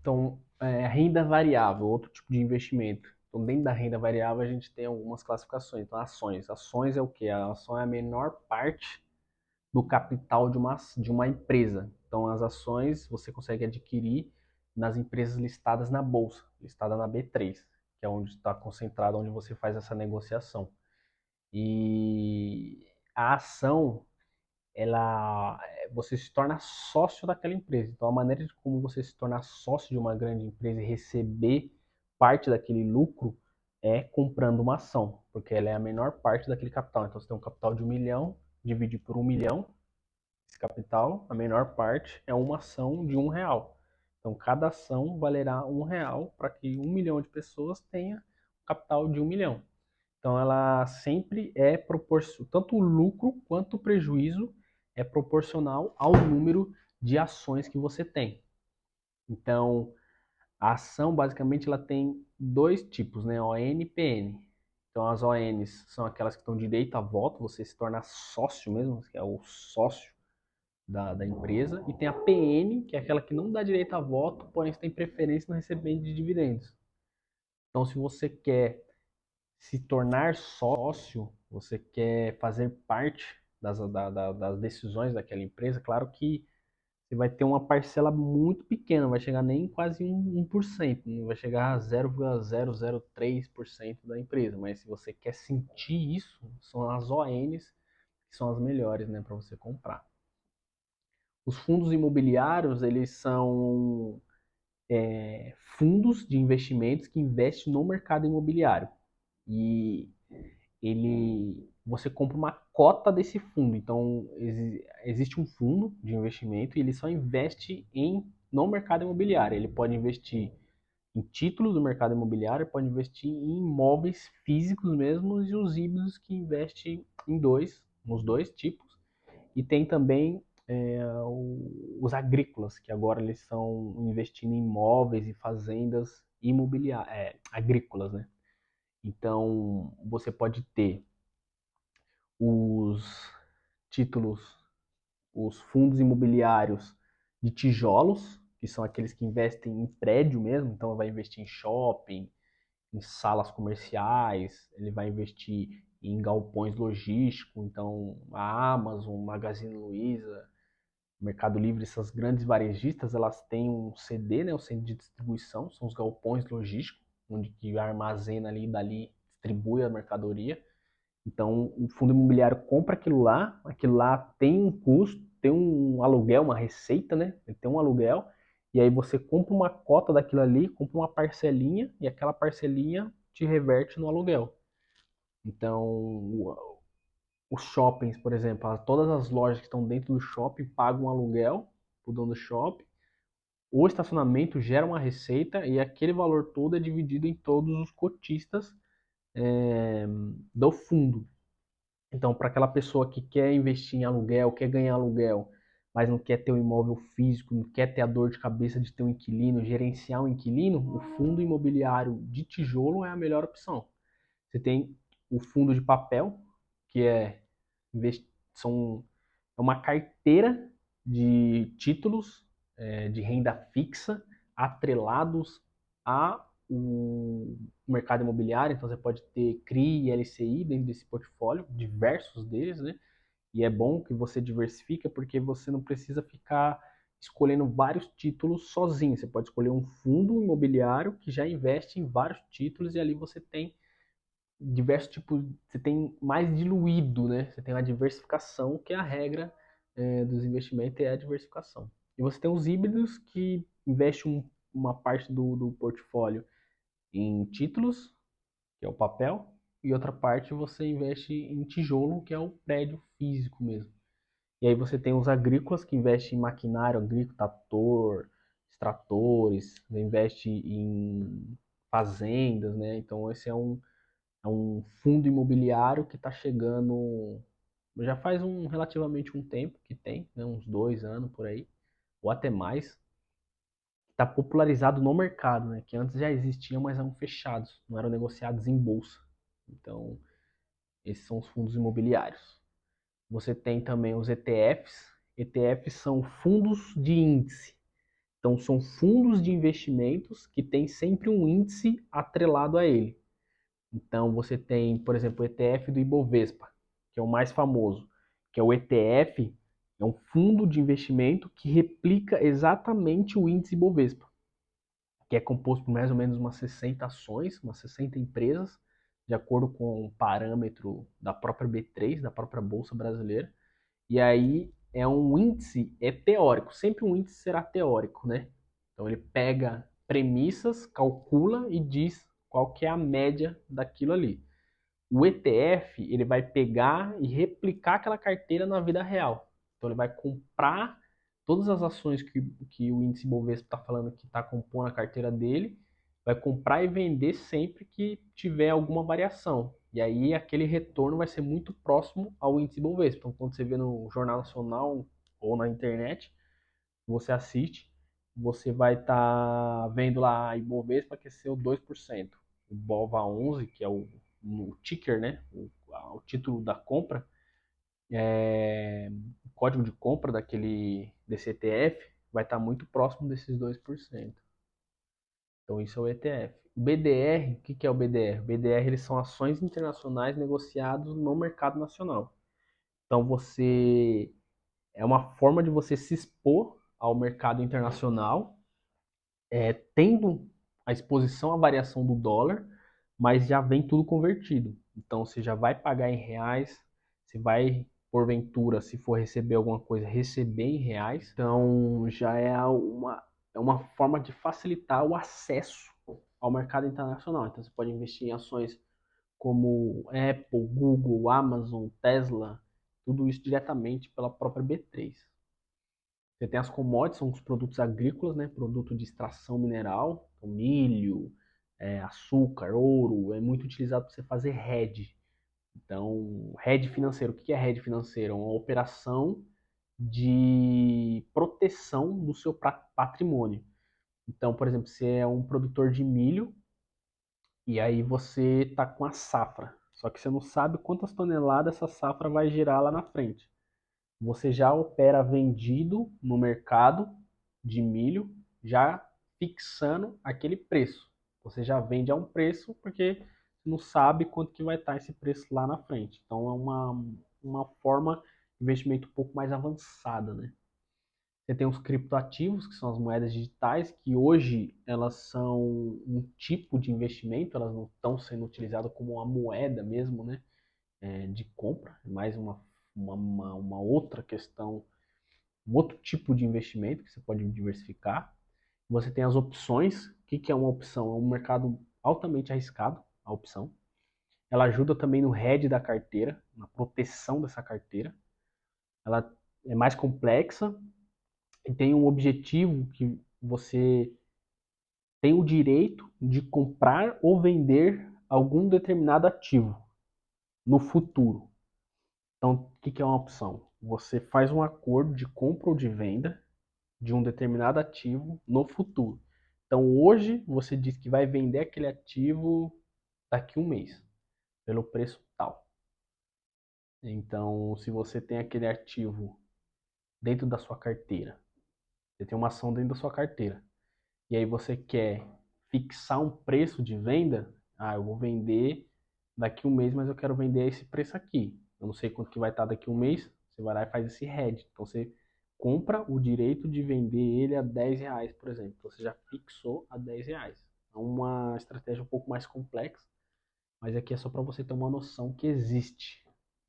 Então, renda variável, outro tipo de investimento. Então, dentro da renda variável, a gente tem algumas classificações. Então, ações. Ações é o quê? A ação é a menor parte do capital de uma empresa. Então, as ações você consegue adquirir nas empresas listadas na bolsa, listada na B3, que é onde está concentrado, onde você faz essa negociação. E a ação, você se torna sócio daquela empresa. Então, a maneira de como você se tornar sócio de uma grande empresa e receber parte daquele lucro é comprando uma ação, porque ela é a menor parte daquele capital. Então, você tem um capital de 1 milhão, divide por 1 milhão, esse capital, a menor parte é uma ação de R$ 1. Então, cada ação valerá R$ 1 para que 1 milhão de pessoas tenha um capital de 1 milhão. Então, ela sempre é proporcional, tanto o lucro quanto o prejuízo é proporcional ao número de ações que você tem. Então, a ação, basicamente, ela tem dois tipos, né? ON e PN. Então, as ONs são aquelas que estão direito a voto, você se torna sócio mesmo, que é o sócio da empresa, e tem a PN, que é aquela que não dá direito a voto, porém você tem preferência no recebimento de dividendos. Então, se você quer se tornar sócio, você quer fazer parte das decisões daquela empresa, claro que você vai ter uma parcela muito pequena, não vai chegar nem quase 1%, não vai chegar a 0,003% da empresa, mas se você quer sentir isso, são as ONs que são as melhores, né, para você comprar. Os fundos imobiliários, eles são fundos de investimentos que investem no mercado imobiliário. E você compra uma cota desse fundo. Então, existe um fundo de investimento e ele só investe no mercado imobiliário. Ele pode investir em títulos do mercado imobiliário, pode investir em imóveis físicos mesmo e os híbridos que investem nos dois tipos. E tem também os agrícolas, que agora eles estão investindo em imóveis e fazendas agrícolas, né? Então, você pode ter os títulos, os fundos imobiliários de tijolos, que são aqueles que investem em prédio mesmo, então vai investir em shopping, em salas comerciais, ele vai investir em galpões logísticos, então a Amazon, Magazine Luiza, Mercado Livre, essas grandes varejistas, elas têm um CD, né, o centro de distribuição, são os galpões logísticos, onde que armazena ali e dali distribui a mercadoria. Então, o fundo imobiliário compra aquilo lá tem um custo, tem um aluguel, uma receita, né? Ele tem um aluguel, e aí você compra uma cota daquilo ali, compra uma parcelinha, e aquela parcelinha te reverte no aluguel. Então, os shoppings, por exemplo, todas as lojas que estão dentro do shopping pagam um aluguel para o dono do shopping, o estacionamento gera uma receita, e aquele valor todo é dividido em todos os cotistas é, do fundo. Então, para aquela pessoa que quer investir em aluguel, quer ganhar aluguel, mas não quer ter um imóvel físico, não quer ter a dor de cabeça de ter um inquilino, gerenciar um inquilino, o fundo imobiliário de tijolo é a melhor opção. Você tem o fundo de papel, que são, é uma carteira de títulos de renda fixa atrelados a o mercado imobiliário. Então você pode ter CRI e LCI dentro desse portfólio, diversos deles, né? E é bom que você diversifica porque você não precisa ficar escolhendo vários títulos sozinho. Você pode escolher um fundo imobiliário que já investe em vários títulos e ali você tem diversos tipos, você tem mais diluído, né? Você tem uma diversificação, que é a regra dos investimentos, é a diversificação. E você tem os híbridos que investem uma parte do portfólio em títulos, que é o papel, e outra parte você investe em tijolo, que é o prédio físico mesmo. E aí você tem os agrícolas que investem em maquinário agrícola, trator, extratores, investe em fazendas, né? Então esse é um fundo imobiliário que está chegando, já faz relativamente um tempo que tem, né, uns 2 anos por aí, ou até mais, está popularizado no mercado, né, que antes já existiam, mas eram fechados, não eram negociados em bolsa. Então, esses são os fundos imobiliários. Você tem também os ETFs. ETFs são fundos de índice. Então, são fundos de investimentos que tem sempre um índice atrelado a ele. Então, você tem, por exemplo, o ETF do Ibovespa, que é o mais famoso, que é o ETF, é um fundo de investimento que replica exatamente o índice Ibovespa, que é composto por mais ou menos umas 60 ações, umas 60 empresas, de acordo com o parâmetro da própria B3, da própria Bolsa Brasileira. E aí é um índice, é teórico, sempre um índice será teórico, né? Então ele pega premissas, calcula e diz qual que é a média daquilo ali. O ETF, ele vai pegar e replicar aquela carteira na vida real. Então ele vai comprar todas as ações que o índice Bovespa está falando que está compondo a carteira dele, vai comprar e vender sempre que tiver alguma variação. E aí aquele retorno vai ser muito próximo ao índice Bovespa. Então quando você vê no Jornal Nacional ou na internet, você assiste, você vai estar vendo lá a Ibovespa cresceu 2%. O BOVA11, que é o ticker, né? O título da compra, o código de compra desse ETF vai estar muito próximo desses 2%. Então isso é o ETF. O BDR, o que é o BDR? O BDR eles são ações internacionais negociadas no mercado nacional. Então você é uma forma de você se expor ao mercado internacional, tendo a exposição à variação do dólar, mas já vem tudo convertido. Então você já vai pagar em reais, você vai, porventura, se for receber alguma coisa, receber em reais. Então já é uma forma de facilitar o acesso ao mercado internacional. Então você pode investir em ações como Apple, Google, Amazon, Tesla, tudo isso diretamente pela própria B3. Você tem as commodities, são os produtos agrícolas, né? Produto de extração mineral, então milho, açúcar, ouro, é muito utilizado para você fazer hedge. Então, hedge financeiro, o que é hedge financeiro? É uma operação de proteção do seu patrimônio. Então, por exemplo, você é um produtor de milho e aí você está com a safra, só que você não sabe quantas toneladas essa safra vai girar lá na frente. Você já opera vendido no mercado de milho, já fixando aquele preço. Você já vende a um preço porque não sabe quanto que vai estar esse preço lá na frente. Então é uma forma de investimento um pouco mais avançada, né? Você tem os criptoativos, que são as moedas digitais, que hoje elas são um tipo de investimento, elas não estão sendo utilizadas como uma moeda mesmo, né? De compra, é mais uma outra questão, um outro tipo de investimento que você pode diversificar. Você tem as opções. O que é uma opção? É um mercado altamente arriscado, a opção. Ela ajuda também no hedge da carteira, na proteção dessa carteira. Ela é mais complexa e tem um objetivo que você tem o direito de comprar ou vender algum determinado ativo no futuro. Então, o que é uma opção? Você faz um acordo de compra ou de venda de um determinado ativo no futuro. Então, hoje você diz que vai vender aquele ativo daqui a um mês, pelo preço tal. Então, se você tem aquele ativo dentro da sua carteira, você tem uma ação dentro da sua carteira, e aí você quer fixar um preço de venda, eu vou vender daqui a um mês, mas eu quero vender esse preço aqui. Eu não sei quanto que vai estar daqui a um mês, você vai lá e faz esse hedge. Então você compra o direito de vender ele a R$ 10, por exemplo. Então, você já fixou a R$ 10. É uma estratégia um pouco mais complexa, mas aqui é só para você ter uma noção que existe.